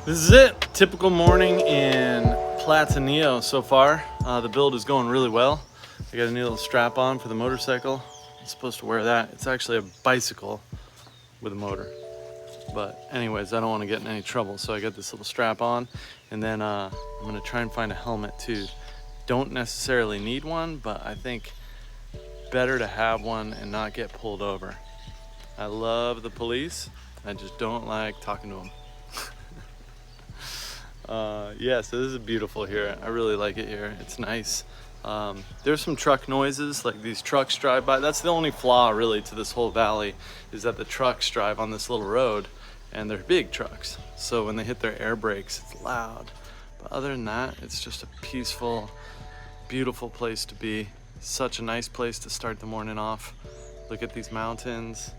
This is it. Typical morning in Platanillo so far. The build is going really well. I got a new little strap on for the motorcycle. I'm supposed to wear that. It's actually a bicycle with a motor. But anyways, I don't want to get in any trouble, so I got this little strap on. And then I'm going to try and find a helmet too. Don't necessarily need one, but I think better to have one and not get pulled over. I love the police. I just don't like talking to them. Yeah, so this is beautiful here. I really like it here. It's nice. There's some truck noises, like these trucks drive by. That's the only flaw really to this whole valley, is that the trucks drive on this little road and they're big trucks. So when they hit their air brakes, it's loud. But other than that, it's just a peaceful, beautiful place to be. Such a nice place to start the morning off. Look at these mountains.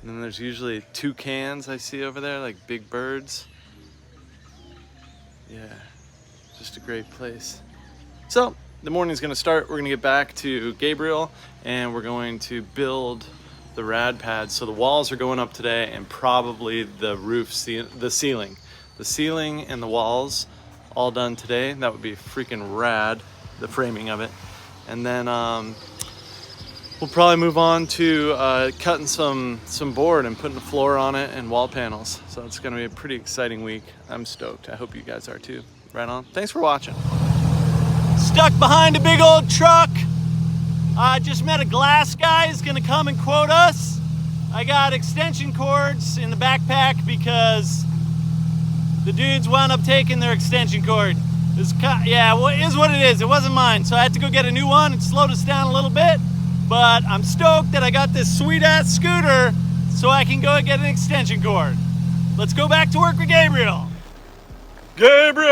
And then there's usually toucans I see over there, like big birds. Yeah, just a great place. So the morning's gonna start. We're gonna get back to Gabriel and we're going to build the Rad Pad. So the walls are going up today and probably the roof, the ceiling. The ceiling and the walls all done today. That would be freaking rad, the framing of it. And then we'll probably move on to cutting some board and putting a floor on it and wall panels. So it's gonna be a pretty exciting week. I'm stoked. I hope you guys are too. Right on. Thanks for watching. Stuck behind a big old truck. I just met a glass guy. He's gonna come and quote us. I got extension cords in the backpack because the dudes wound up taking their extension cord. Yeah, well, it is what it is. It wasn't mine, so I had to go get a new one. It slowed us down a little bit. But I'm stoked that I got this sweet ass scooter so I can go and get an extension cord. Let's go back to work with Gabriel. Gabriel!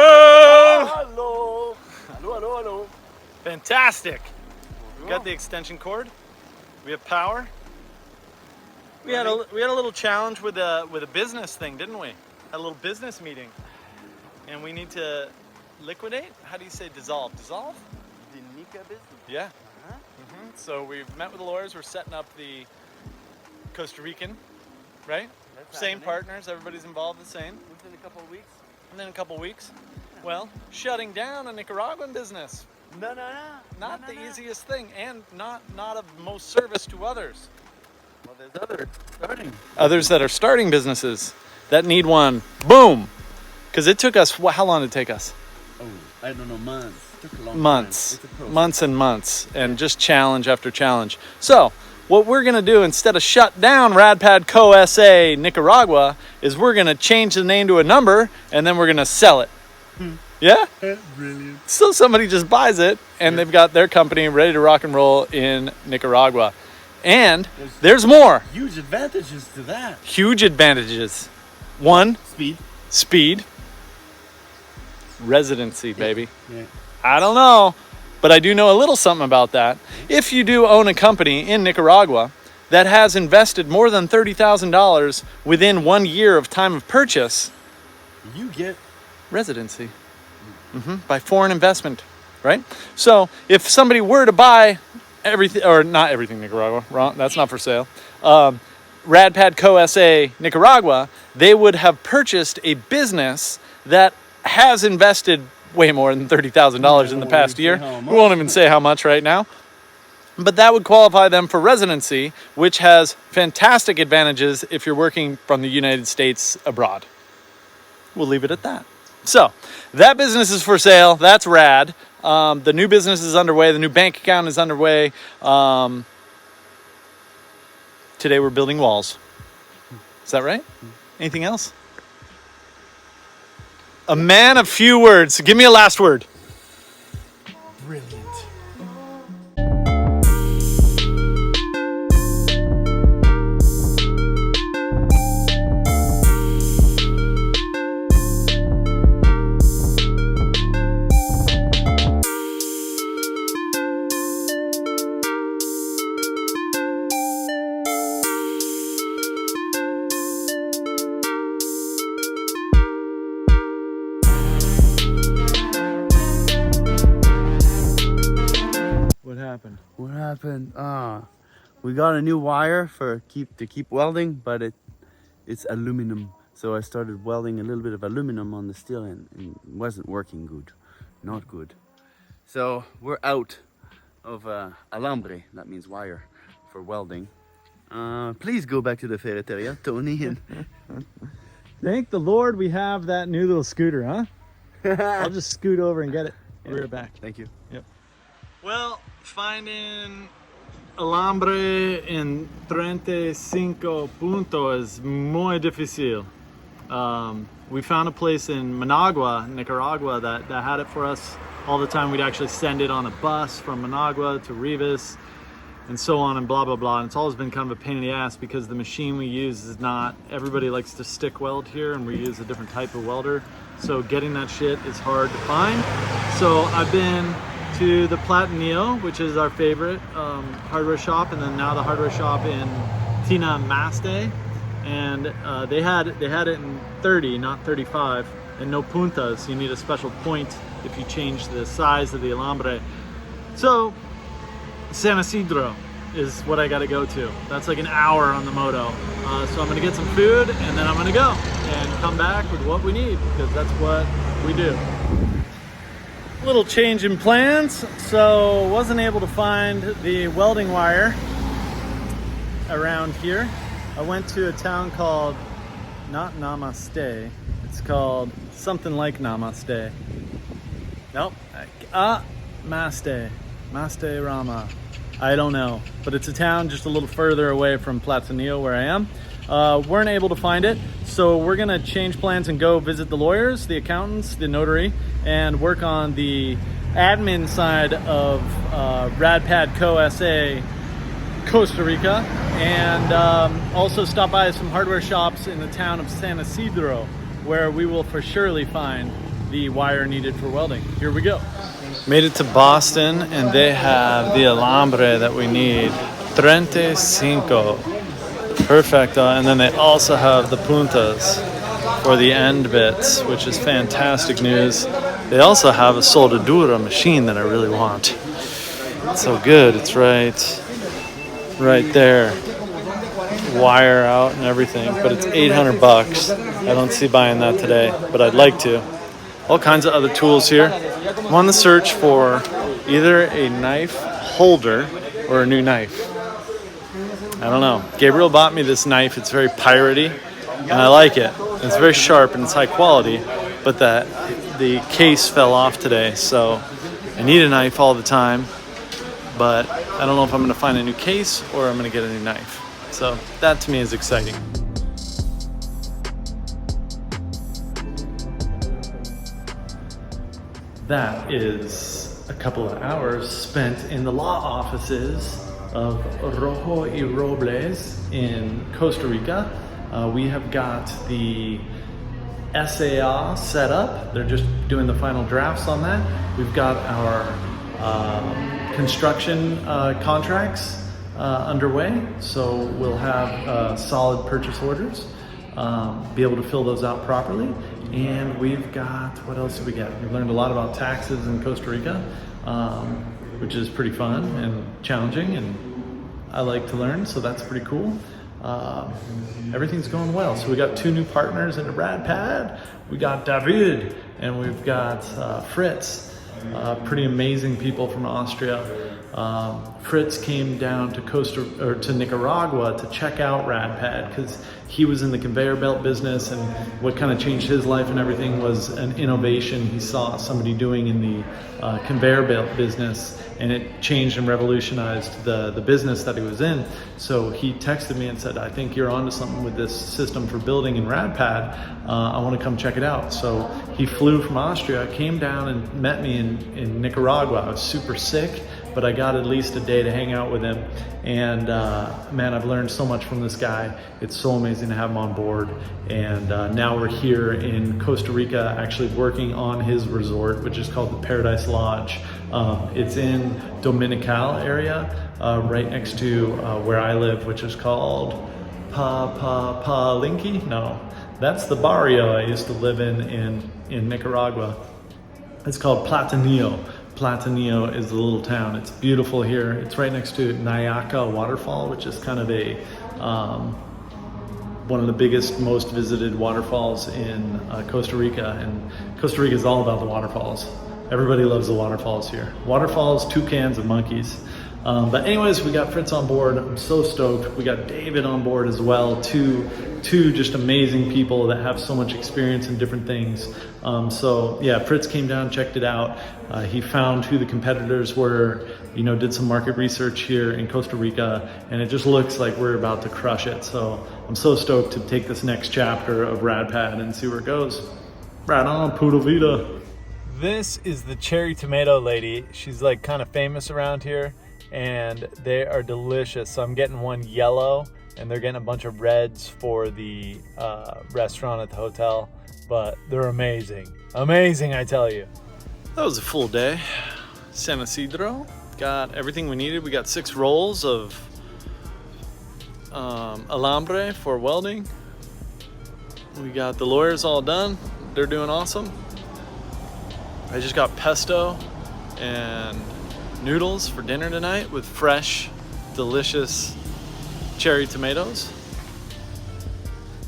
Hello. Hello. Fantastic. We got the extension cord. We have power. We had a little challenge with a business thing, didn't we? A little business meeting. And we need to liquidate? How do you say dissolve? Dissolve? The Nika business. Yeah. So we've met with the lawyers. We're setting up the Costa Rican, right? That's Same happening. partners. Everybody's involved the same. Within a couple of weeks. And then a couple weeks, well, shutting down a Nicaraguan business. No. Not the easiest thing, and not of most service to others. Well, there's others starting. Others that are starting businesses that need one. Boom! Because it took us, how long did it take us? Oh, I don't know, months. It took a long Months. time. It's a process. Months and months, and just challenge after challenge. So, what we're going to do instead of shut down Rad Pad Co. SA Nicaragua is we're going to change the name to a number and then we're going to sell it. Yeah? Brilliant. So somebody just buys it and they've got their company ready to rock and roll in Nicaragua. And there's more. Huge advantages to that. Huge advantages. One, speed. Residency, baby. Yeah. I don't know, but I do know a little something about that. If you do own a company in Nicaragua that has invested more than $30,000 within 1 year of time of purchase, You get residency by foreign investment, right? So if somebody were to buy everything, or not everything Nicaragua, wrong, that's not for sale, Rad Pad Co. SA Nicaragua, they would have purchased a business that has invested way more than $30,000 in the past year. We won't even say how much right now. But that would qualify them for residency, which has fantastic advantages if you're working from the United States abroad. We'll leave it at that. So, that business is for sale. That's rad. The new business is underway. The new bank account is underway. Today we're building walls. Is that right? Anything else? A man of few words. Give me a last word. brilliant. What happened? We got a new wire to keep welding, but it's aluminum, So I started welding a little bit of aluminum on the steel and it wasn't working good. Not good. So we're out of alambre, that means wire, for welding. Please go back to the ferreteria, Tony. And Thank the Lord we have that new little scooter, huh? I'll just scoot over and get it. I'll be right back. Thank you. Yep. Well, finding alambre en 35 puntos is muy difícil. We found a place in Managua, Nicaragua, that had it for us all the time. We'd actually send it on a bus from Managua to Rivas and so on and blah, blah, blah. And it's always been kind of a pain in the ass because the machine we use is not, everybody likes to stick weld here and we use a different type of welder. So getting that shit is hard to find. So I've been to the Platinillo, which is our favorite hardware shop, and then now the hardware shop in Tina Maste. And they had it in 30, not 35, and no puntas. You need a special point if you change the size of the alambre. So San Isidro is what I gotta go to. That's like an hour on the moto. So I'm gonna get some food and then I'm gonna go and come back with what we need because that's what we do. Little change in plans. So wasn't able to find the welding wire around here. I went to a town called, not Namaste, it's called something like Namaste. Nope, Maste Rama. I don't know, but it's a town just a little further away from Platinillo where I am. Weren't able to find it, so we're gonna change plans and go visit the lawyers, the accountants, the notary, and work on the admin side of Rad Pad Co. SA Costa Rica, and also stop by some hardware shops in the town of San Isidro where we will for surely find the wire needed for welding. Here we go. Made it to Boston and they have the alambre that we need. 35. Perfecto. And then they also have the puntas for the end bits, which is fantastic news. They also have a soldadura machine that I really want. It's so good. It's right there. Wire out and everything, but it's $800. I don't see buying that today, but I'd like to. All kinds of other tools here. I'm on the search for either a knife holder or a new knife. I don't know. Gabriel bought me this knife. It's very piratey and I like it. It's very sharp and it's high quality, but the case fell off today, so I need a knife all the time, but I don't know if I'm going to find a new case or I'm going to get a new knife. So that to me is exciting. That is a couple of hours spent in the law offices of Rojo y Robles in Costa Rica. We have got the SAA set up. They're just doing the final drafts on that. We've got our construction contracts underway, so we'll have solid purchase orders, be able to fill those out properly. And we've got, what else did we get? We've learned a lot about taxes in Costa Rica, which is pretty fun and challenging, and I like to learn, so that's pretty cool. Everything's going well. So we got 2 new partners in the Rad Pad. We got David and we've got Fritz, pretty amazing people from Austria. Fritz came down to Nicaragua to check out Rad Pad because he was in the conveyor belt business, and what kind of changed his life and everything was an innovation he saw somebody doing in the conveyor belt business, and it changed and revolutionized the business that he was in. So he texted me and said, I think you're onto something with this system for building in Rad Pad. I want to come check it out. So he flew from Austria, came down and met me in Nicaragua. I was super sick, but I got at least a day to hang out with him. And man, I've learned so much from this guy. It's so amazing to have him on board. And now we're here in Costa Rica, actually working on his resort, which is called the Paradise Lodge. It's in Dominical area, right next to where I live, which is called Palinki? No, that's the barrio I used to live in Nicaragua. It's called Platinillo. Platinillo is the little town. It's beautiful here. It's right next to Nayaca waterfall, which is kind of a one of the biggest, most visited waterfalls in Costa Rica, and Costa Rica is all about the waterfalls. Everybody loves the waterfalls here. Waterfalls, toucans, and monkeys. But anyways, we got Fritz on board. I'm so stoked. We got David on board as well. Two just amazing people that have so much experience in different things. So yeah, Fritz came down, checked it out. He found who the competitors were, you know, did some market research here in Costa Rica, and it just looks like we're about to crush it. So I'm so stoked to take this next chapter of Rad Pad and see where it goes. Right on, Pura Vida. This is the cherry tomato lady. She's like kind of famous around here, and they are delicious. So I'm getting one yellow, and they're getting a bunch of reds for the restaurant at the hotel, but they're amazing. Amazing, I tell you. That was a full day. San Isidro, got everything we needed. We got 6 rolls of alambre for welding. We got the lawyers all done. They're doing awesome. I just got pesto and noodles for dinner tonight with fresh, delicious cherry tomatoes.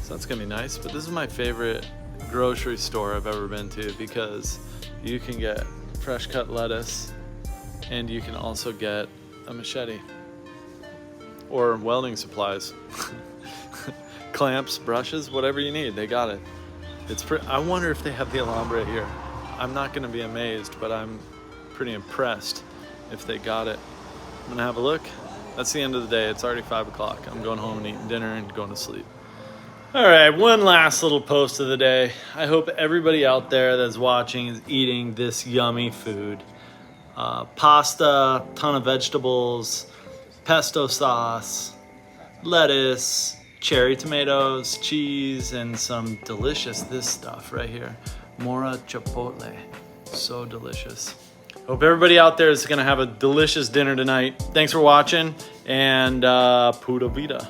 So that's gonna be nice. But this is my favorite grocery store I've ever been to, because you can get fresh cut lettuce and you can also get a machete or welding supplies. Clamps, brushes, whatever you need, they got it. I wonder if they have the alambre here. I'm not gonna be amazed, but I'm pretty impressed if they got it. I'm gonna have a look. That's the end of the day. It's already 5 o'clock. I'm going home and eating dinner and going to sleep. All right, one last little post of the day. I hope everybody out there that's watching is eating this yummy food. Pasta, ton of vegetables, pesto sauce, lettuce, cherry tomatoes, cheese, and some delicious, this stuff right here. Mora chipotle, so delicious. Hope everybody out there is gonna have a delicious dinner tonight. Thanks for watching, and pura vida.